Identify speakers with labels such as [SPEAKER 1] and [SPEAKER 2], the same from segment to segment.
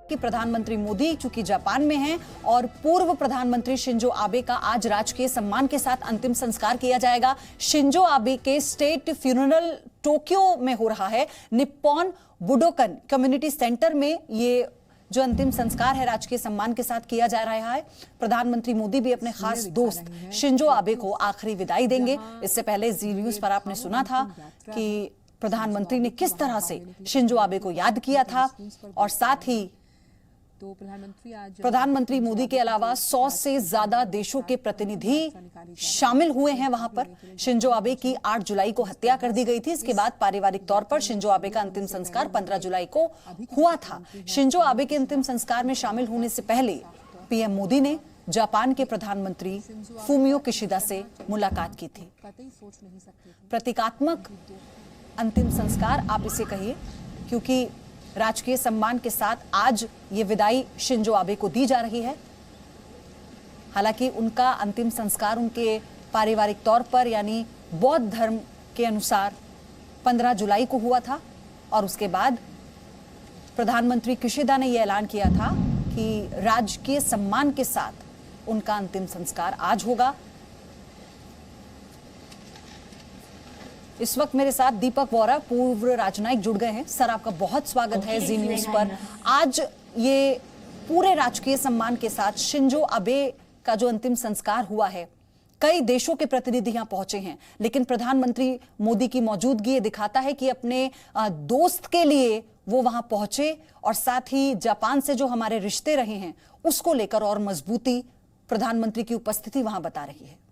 [SPEAKER 1] कि प्रधानमंत्री मोदी चूंकि जापान में हैं और पूर्व प्रधानमंत्री शिंजो आबे का आज राजकीय सम्मान के साथ अंतिम संस्कार किया जाएगा। शिंजो आबे के स्टेट फ्यूनरल टोक्यो में हो रहा है। निप्पॉन बुडोकन कम्युनिटी सेंटर में ये जो अंतिम संस्कार है राजकीय सम्मान के साथ किया जा रहा है। प्रधानमंत्री मोदी भी अपने खास दोस्त शिंजो आबे को आखिरी विदाई देंगे। इससे पहले जी न्यूज पर आपने सुना था कि प्रधानमंत्री ने किस तरह से शिंजो आबे को याद किया था और साथ ही प्रधानमंत्री मोदी के अलावा 100 से ज्यादा देशों के प्रतिनिधि शामिल हुए हैं वहां पर। शिंजो आबे की 8 जुलाई को हत्या कर दी गई थी। इसके बाद पारिवारिक तौर पर शिंजो आबे का अंतिम संस्कार 15 जुलाई को हुआ था। शिंजो आबे के अंतिम संस्कार में शामिल होने से पहले पीएम मोदी ने जापान के प्रधानमंत्री फूमियो किशिदा से मुलाकात की थी। प्रतीकात्मक अंतिम संस्कार आप इसे कहिए, क्योंकि राजकीय सम्मान के साथ आज ये विदाई शिंजो आबे को दी जा रही है। हालांकि उनका अंतिम संस्कार उनके पारिवारिक तौर पर यानी बौद्ध धर्म के अनुसार 15 जुलाई को हुआ था और उसके बाद प्रधानमंत्री किशिदा ने यह ऐलान किया था कि राजकीय सम्मान के साथ उनका अंतिम संस्कार आज होगा। इस वक्त मेरे साथ दीपक वोरा पूर्व राजनयिक जुड़ गए हैं। सर, आपका बहुत स्वागत है जी न्यूज पर। आज ये पूरे राजकीय सम्मान के साथ शिंजो आबे का जो अंतिम संस्कार हुआ है, कई देशों के प्रतिनिधि यहां पहुंचे हैं, लेकिन प्रधानमंत्री मोदी की मौजूदगी ये दिखाता है कि अपने दोस्त के लिए वो वहां पहुंचे और साथ ही जापान से जो हमारे रिश्ते रहे हैं उसको लेकर और मजबूती प्रधानमंत्री की उपस्थिति वहां बता रही है।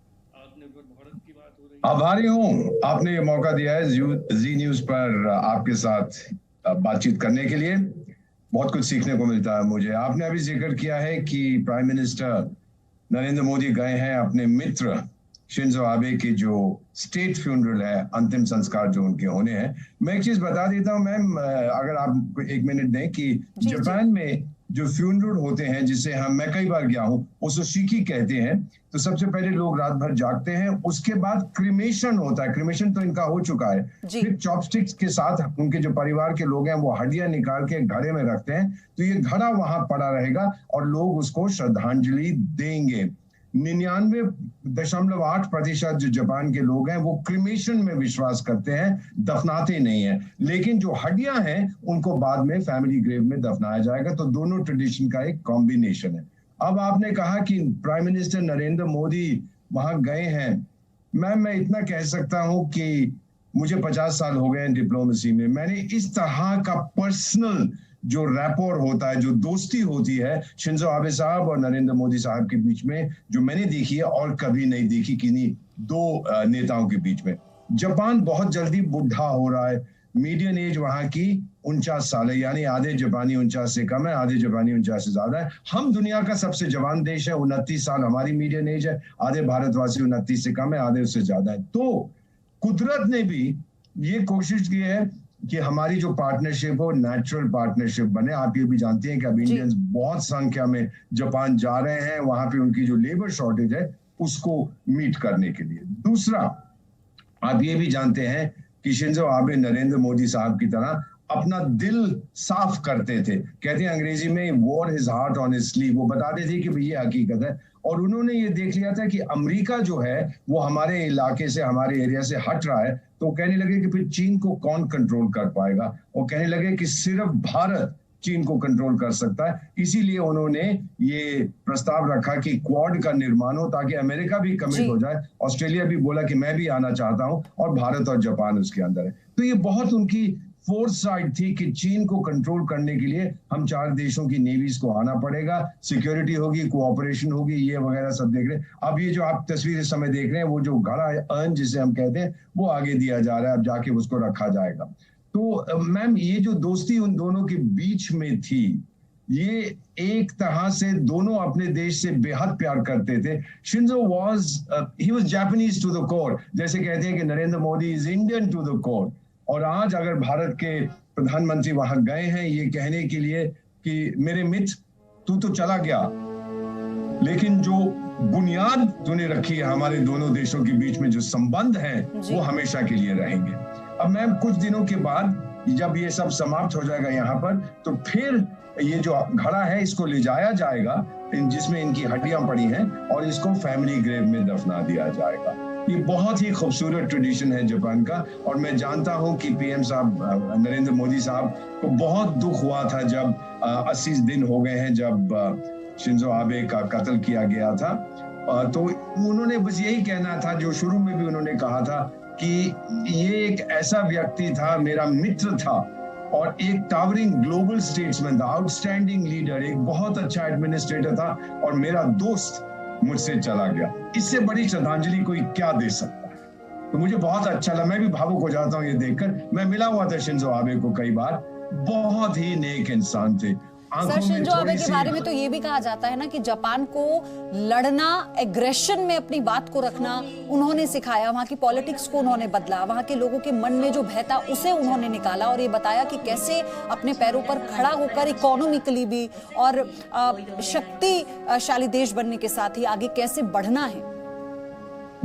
[SPEAKER 2] आभारी हूं, आपने ये मौका दिया है जी न्यूज पर आपके साथ बातचीत करने के लिए। बहुत कुछ सीखने को मिलता है मुझे। आपने अभी जिक्र किया है कि प्राइम मिनिस्टर नरेंद्र मोदी गए हैं अपने मित्र शिंजो आबे की जो स्टेट फ्यूनरल है, अंतिम संस्कार जो उनके होने हैं। मैं एक चीज बता देता हूं मैम, अगर आप एक मिनट दें, कि जापान में जो फ्यूनरल होते हैं, जिसे मैं कई बार गया हूं, उसको शिकी कहते हैं। तो सबसे पहले लोग रात भर जागते हैं, उसके बाद क्रिमेशन होता है। क्रिमेशन तो इनका हो चुका है। फिर चॉपस्टिक्स के साथ उनके जो परिवार के लोग हैं वो हड्डियां निकाल के घड़े में रखते हैं। तो ये घड़ा वहां पड़ा रहेगा और लोग उसको श्रद्धांजलि देंगे। 99.8% जो जापान के लोग हैं वो क्रिमेशन में विश्वास करते हैं, दफनाते नहीं हैं। लेकिन जो हड्डियां हैं उनको बाद में फैमिली ग्रेव में दफनाया जाएगा। तो दोनों ट्रेडिशन का एक कॉम्बिनेशन है। अब आपने कहा कि प्राइम मिनिस्टर नरेंद्र मोदी वहां गए हैं। मैं इतना कह सकता हूं कि मुझे 50 साल हो गए हैं डिप्लोमेसी में। मैंने इस तरह का पर्सनल जो रैपोर होता है, जो दोस्ती होती है शिंजो आबे साहब और नरेंद्र मोदी साहब के बीच में, जो मैंने देखी है और कभी नहीं देखी किन्हीं दो नेताओं के बीच में। जापान बहुत जल्दी बुढ़ा हो रहा है। मीडियन एज वहां की 49 साल है, यानी आधे जापानी 49 से कम है, आधे जापानी 49 से ज्यादा है। हम दुनिया का सबसे जवान देश है, 29 साल हमारी मीडियन एज है। आधे भारतवासी 29 से कम है, आधे उससे ज्यादा है। तो कुदरत ने भी ये कोशिश की है कि हमारी जो पार्टनरशिप हो, नेचुरल पार्टनरशिप बने। आप ये भी जानते हैं कि अब इंडियंस बहुत संख्या में जापान जा रहे हैं, वहां पे उनकी जो लेबर शॉर्टेज है उसको मीट करने के लिए। दूसरा, आप ये भी जानते हैं कि शिंजो आबे नरेंद्र मोदी साहब की तरह अपना दिल साफ करते थे। कहते हैं अंग्रेजी में war his heart on his sleeve. वो बताते थे कि ये हकीकत है। और उन्होंने ये देख लिया था कि अमेरिका जो है वो हमारे इलाके से, हमारे एरिया से हट रहा है। तो कहने लगे कि फिर चीन को कौन कंट्रोल कर पाएगा, और कहने लगे कि सिर्फ भारत चीन को कंट्रोल कर सकता है। इसीलिए उन्होंने ये प्रस्ताव रखा कि क्वाड का निर्माण हो, ताकि अमेरिका भी कमिट हो जाए। ऑस्ट्रेलिया भी बोला कि मैं भी आना चाहता हूं, और भारत और जापान उसके अंदर है। तो ये बहुत उनकी फोर्स साइड थी कि चीन को कंट्रोल करने के लिए हम 4 देशों की नेवीज को आना पड़ेगा, सिक्योरिटी होगी, कोऑपरेशन होगी, ये वगैरह सब देख रहे हैं। अब ये जो आप तस्वीर इस समय देख रहे हैं, वो जो घड़ा है, अर्न जिसे हम कहते हैं, वो आगे दिया जा रहा है। अब जाके उसको रखा जाएगा। तो मैम, ये जो दोस्ती उन दोनों के बीच में थी, ये एक तरह से दोनों अपने देश से बेहद प्यार करते थे। Shinzo he was Japanese to the core. जैसे कहते हैं कि Narendra Modi is Indian to the core. और आज अगर भारत के प्रधानमंत्री वहां गए हैं ये कहने के लिए कि मेरे मित्र, तू तो चला गया, लेकिन जो बुनियाद तूने रखी है हमारे दोनों देशों के बीच में, जो संबंध हैं, वो हमेशा के लिए रहेंगे। अब मैम, कुछ दिनों के बाद जब ये सब समाप्त हो जाएगा यहाँ पर, तो फिर ये जो घड़ा है इसको ले जाया जाएगा जिसमें इनकी हड्डियां पड़ी हैं और इसको फैमिली ग्रेव में दफना दिया जाएगा। ये बहुत ही खूबसूरत ट्रेडिशन है जापान का। और मैं जानता हूं कि पीएम साहब नरेंद्र मोदी साहब को बहुत दुख हुआ था जब 80 दिन हो गए हैं जब शिंजो आबे का कत्ल किया गया था। तो उन्होंने बस यही कहना था जो शुरू में भी उन्होंने कहा था कि ये एक ऐसा व्यक्ति था, मेरा मित्र था और एक टावरिंग ग्लोबल स्टेट्समैन था, आउटस्टैंडिंग लीडर, एक बहुत अच्छा एडमिनिस्ट्रेटर था और मेरा दोस्त मुझसे चला गया। इससे बड़ी श्रद्धांजलि कोई क्या दे सकता है। तो मुझे बहुत अच्छा लगा, मैं भी भावुक हो जाता हूँ ये देखकर। मैं मिला हुआ था शिंजो आबे को कई बार, बहुत ही नेक इंसान थे।
[SPEAKER 1] सर, शिंजो आबे के बारे में तो ये भी कहा जाता है ना कि जापान को लड़ना, एग्रेशन में अपनी बात को रखना उन्होंने सिखाया, वहां की पॉलिटिक्स को उन्होंने बदला, वहां के लोगों के मन में जो भय था उसे उन्होंने निकाला और ये बताया कि कैसे अपने पैरों पर खड़ा होकर इकोनॉमिकली भी और शक्तिशाली देश बनने के साथ ही आगे कैसे बढ़ना है।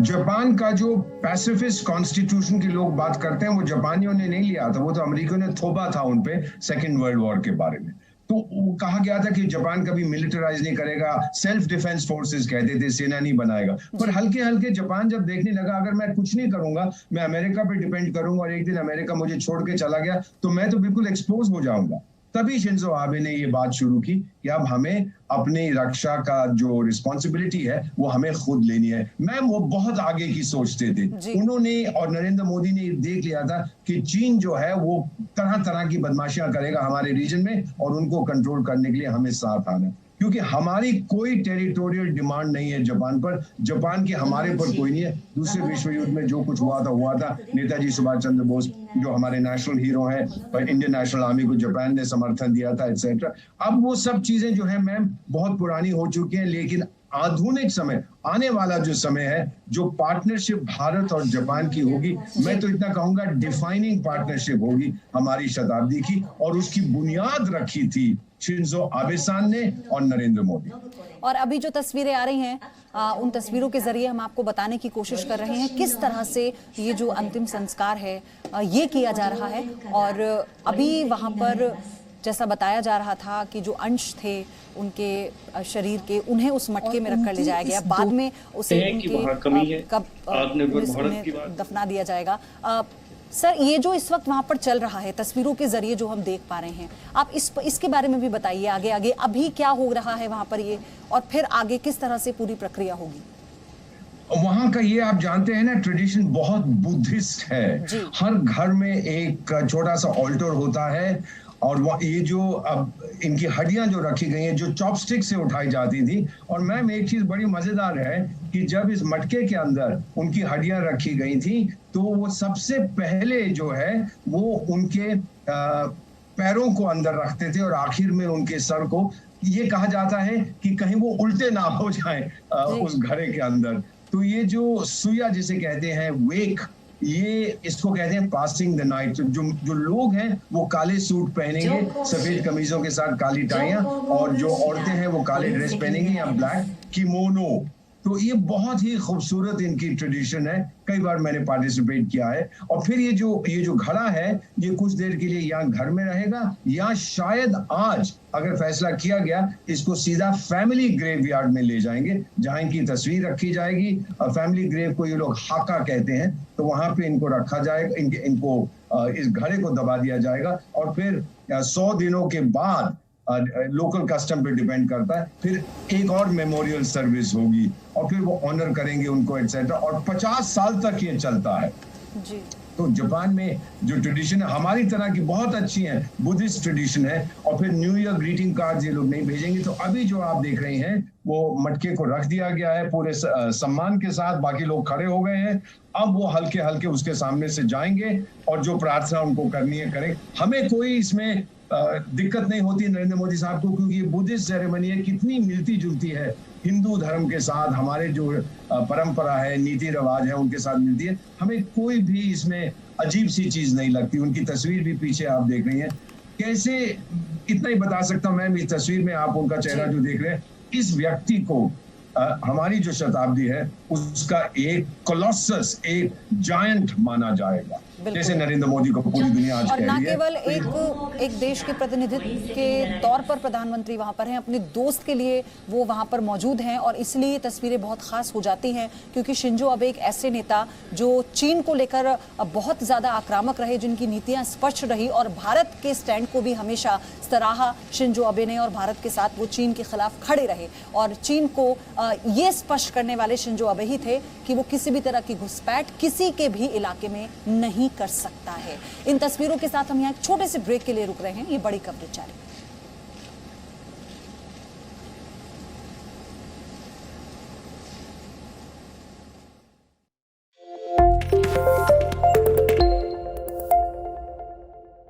[SPEAKER 2] जापान का जो पैसिफिस्ट कॉन्स्टिट्यूशन की लोग बात करते हैं वो जापानियों ने नहीं लिया था, वो तो अमेरिकियों ने थोपा था उनपे सेकेंड वर्ल्ड वॉर के बारे में। तो कहा गया था कि जापान कभी मिलिटराइज नहीं करेगा, सेल्फ डिफेंस फोर्सेस कहते थे, सेना नहीं बनाएगा। पर हल्के हल्के जापान जब देखने लगा अगर मैं कुछ नहीं करूंगा, मैं अमेरिका पे डिपेंड करूंगा और एक दिन अमेरिका मुझे छोड़ के चला गया तो मैं तो बिल्कुल एक्सपोज हो जाऊंगा। तभी शिंजो आबे ने ये बात शुरू की कि अब हमें अपनी रक्षा का जो रिस्पॉन्सिबिलिटी है वो हमें खुद लेनी है। मैम, वो बहुत आगे की सोचते थे। उन्होंने और नरेंद्र मोदी ने देख लिया था कि चीन जो है वो तरह तरह की बदमाशियां करेगा हमारे रीजन में और उनको कंट्रोल करने के लिए हमें साथ आना, क्योंकि हमारी कोई टेरिटोरियल डिमांड नहीं है जापान पर, जापान की हमारे पर कोई नहीं है। दूसरे विश्व युद्ध में जो कुछ हुआ था, नेताजी सुभाष चंद्र बोस जो हमारे नेशनल हीरो हैं, इंडियन नेशनल आर्मी को जापान ने समर्थन दिया था, एटसेट्रा। अब वो सब चीजें जो है मैम बहुत पुरानी हो चुकी हैं, लेकिन आधुनिक समय, आने वाला जो समय है, जो पार्टनरशिप भारत और जापान की होगी, मैं तो इतना कहूंगा डिफाइनिंग पार्टनरशिप होगी हमारी शताब्दी की, और उसकी बुनियाद रखी थी शिंजो आबे सान ने और नरेंद्र मोदी।
[SPEAKER 1] और अभी जो तस्वीरें आ रही हैं उन तस्वीरों के जरिए हम आपको बताने की कोशिश कर रहे हैं किस तरह से ये जो अंतिम संस्कार है ये किया जा रहा है। और अभी वहां पर जैसा बताया जा रहा था कि जो अंश थे उनके शरीर के, उन्हें उस मटके में रखकर ले जाया गया, बाद में उसे उनके दफना दिया जाएगा। सर, ये जो इस वक्त वहां पर चल रहा है तस्वीरों के जरिए जो हम देख पा रहे हैं, आप इसके बारे में भी बताइए, आगे आगे अभी क्या हो रहा है वहां पर ये, और फिर आगे किस तरह से पूरी प्रक्रिया होगी।
[SPEAKER 2] वहां का ये आप जानते हैं ना, ट्रेडिशन बहुत बुद्धिस्ट है। हर घर में एक छोटा सा ऑल्टर होता है और वो ये जो अब इनकी हड्डियां जो रखी गई हैं, जो चॉपस्टिक से उठाई जाती थी। और मैम, एक चीज बड़ी मजेदार है कि जब इस मटके के अंदर उनकी हड्डियां रखी गई थी तो वो सबसे पहले जो है वो उनके पैरों को अंदर रखते थे और आखिर में उनके सर को। ये कहा जाता है कि कहीं वो उल्टे ना हो जाए उस घड़े के अंदर। तो ये जो सुया जिसे कहते हैं, वेक, ये इसको कहते हैं पासिंग द नाइट। जो लोग हैं वो काले सूट पहनेंगे, सफेद कमीजों के साथ काली टाइयां, और जो औरतें हैं वो काले ड्रेस पहनेंगी या ब्लैक किमोनो। तो ये बहुत ही खूबसूरत इनकी ट्रेडिशन है, कई बार मैंने पार्टिसिपेट किया है। और फिर ये जो घड़ा है ये कुछ देर के लिए यहाँ घर में रहेगा, या शायद आज अगर फैसला किया गया इसको सीधा फैमिली ग्रेवयार्ड में ले जाएंगे जहां इनकी तस्वीर रखी जाएगी। फैमिली ग्रेव को ये लोग हाका कहते हैं, तो वहां पे इनको रखा जाएगा, इनको इस घड़े को दबा दिया जाएगा। और फिर 100 दिनों के बाद लोकल कस्टम पे डिपेंड करता है, फिर एक और मेमोरियल सर्विस होगी और फिर वो ऑनर करेंगे उनको, एटसेट्रा। और 50 साल तक ये चलता है जी। तो जापान में जो ट्रेडिशन है हमारी तरह की बहुत अच्छी है, बुद्धिस्ट ट्रेडिशन है। और फिर न्यू ईयर ग्रीटिंग कार्ड्स ये लोग नहीं भेजेंगे। तो अभी जो आप देख रहे हैं वो मटके को रख दिया गया है पूरे सम्मान के साथ, बाकी लोग खड़े हो गए हैं। अब वो हल्के हल्के उसके सामने से जाएंगे और जो प्रार्थना उनको करनी है करें। हमें कोई इसमें दिक्कत नहीं होती नरेंद्र मोदी साहब को, क्योंकि ये बुद्धिस्ट सेरेमनी है, कितनी मिलती जुलती है हिंदू धर्म के साथ, हमारे जो परंपरा है, नीति रिवाज है उनके साथ मिलती है। हमें कोई भी इसमें अजीब सी चीज नहीं लगती। उनकी तस्वीर भी पीछे आप देख रही हैं। कैसे, इतना ही बता सकता हूँ मैम, इस तस्वीर में आप उनका चेहरा जो देख रहे हैं, इस व्यक्ति को हमारी जो शताब्दी है उसका एक कोलोसस, एक जायंट माना जाएगा, जैसे नरेंद्र मोदी को पूरी दुनिया आज
[SPEAKER 1] और
[SPEAKER 2] कह
[SPEAKER 1] ना
[SPEAKER 2] रही है।
[SPEAKER 1] केवल एक देश के प्रतिनिधित्व के तौर पर प्रधानमंत्री वहां पर हैं, अपने दोस्त के लिए वो वहां पर मौजूद हैं और इसलिए तस्वीरें बहुत खास हो जाती हैं, क्योंकि शिंजो अबे एक ऐसे नेता जो चीन को लेकर बहुत ज्यादा आक्रामक रहे, जिनकी नीतियां स्पष्ट रही और भारत के स्टैंड को भी हमेशा सराहा शिंजो अबे ने और भारत के साथ वो चीन के खिलाफ खड़े रहे और चीन को ये स्पष्ट करने वाले शिंजो अबे ही थे कि वो किसी भी तरह की घुसपैठ किसी के भी इलाके में नहीं कर सकता है। इन तस्वीरों के साथ हम यहाँ एक छोटे से ब्रेक के लिए रुक रहे हैं। ये बड़ी कवरेज जारी।